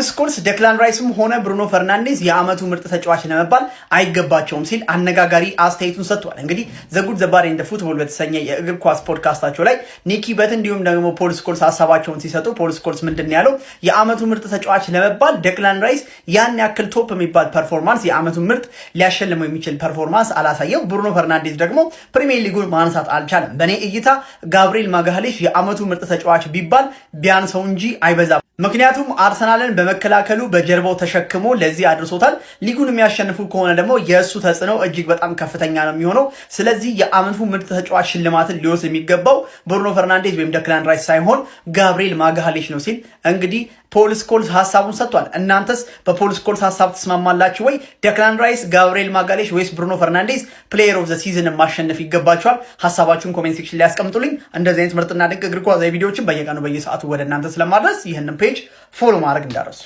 ስኮልስ ዴክላን ራይስም ሆነ ብሩኖ ፈርናንዴዝ የአመቱ ምርጥ ተጫዋች ለመባል አይገባቸውም ሲል አነጋጋሪ አስተያየቱን ሰጥቷል። እንግዲህ ዘጉድ ዘባር እንደ ፉትቦል በተሰኘ የእግር ኳስ ፖድካስታቸው ላይ ኒኪ በት እንዲሁም ደግሞ ፖል ስኮልስ ሀሳባቸውን ሲሰጡ ፖል ስኮልስ ምንድነው ያለው? የአመቱ ምርጥ ተጫዋች ለመባል ዴክላን ራይስ ያን ያክል ቶፕ የሚባል ፐርፎርማንስ የአመቱ ምርጥ ሊያሸልመው የሚችል ፐርፎርማንስ አላሳየው። ብሩኖ ፈርናንዴዝ ደግሞ ፕሪሚየር ሊጉን ማንሳት አልቻለም። በኔ እይታ ጋብሪኤል ማጋሌሽ የአመቱ ምርጥ ተጫዋች ቢባል ቢያንሰው እንጂ አይበዛም። ምክንያቱም አርሰናልን በመከላከሉ በጀርባው ተሸክሞ ለዚህ አድርሶታል። ሊጉን የሚያሸንፉ ከሆነ ደግሞ የእሱ ተጽዕኖ እጅግ በጣም ከፍተኛ ነው የሚሆነው። ስለዚህ የአመቱ ምርጥ ተጫዋች ሽልማትን ሊወስድ የሚገባው ብሩኖ ፈርናንዴዝ ወይም ዴክላን ራይስ ሳይሆን ጋብሪኤል ማጋሌሽ ነው ሲል እንግዲህ ፖል ስኮልስ ሀሳቡን ሰጥቷል። እናንተስ በፖል ስኮልስ ሀሳብ ተስማማላችሁ ወይ? ዴክላን ራይስ፣ ጋብሪኤል ማጋሌሽ ወይስ ብሩኖ ፈርናንዴዝ ፕሌየር ኦፍ ዘ ሲዝን ማሸነፍ ይገባቸዋል? ሀሳባችሁን ኮሜንት ሴክሽን ላይ ያስቀምጡልኝ። እንደዚህ አይነት ምርጥና ድንቅ እግር ኳስ ቪዲዮዎችን በየቀኑ በየሰዓቱ ወደ እናንተ ስለማድረስ ይህንን ፔጅ ፎሎ ማድረግ እንዳረሱ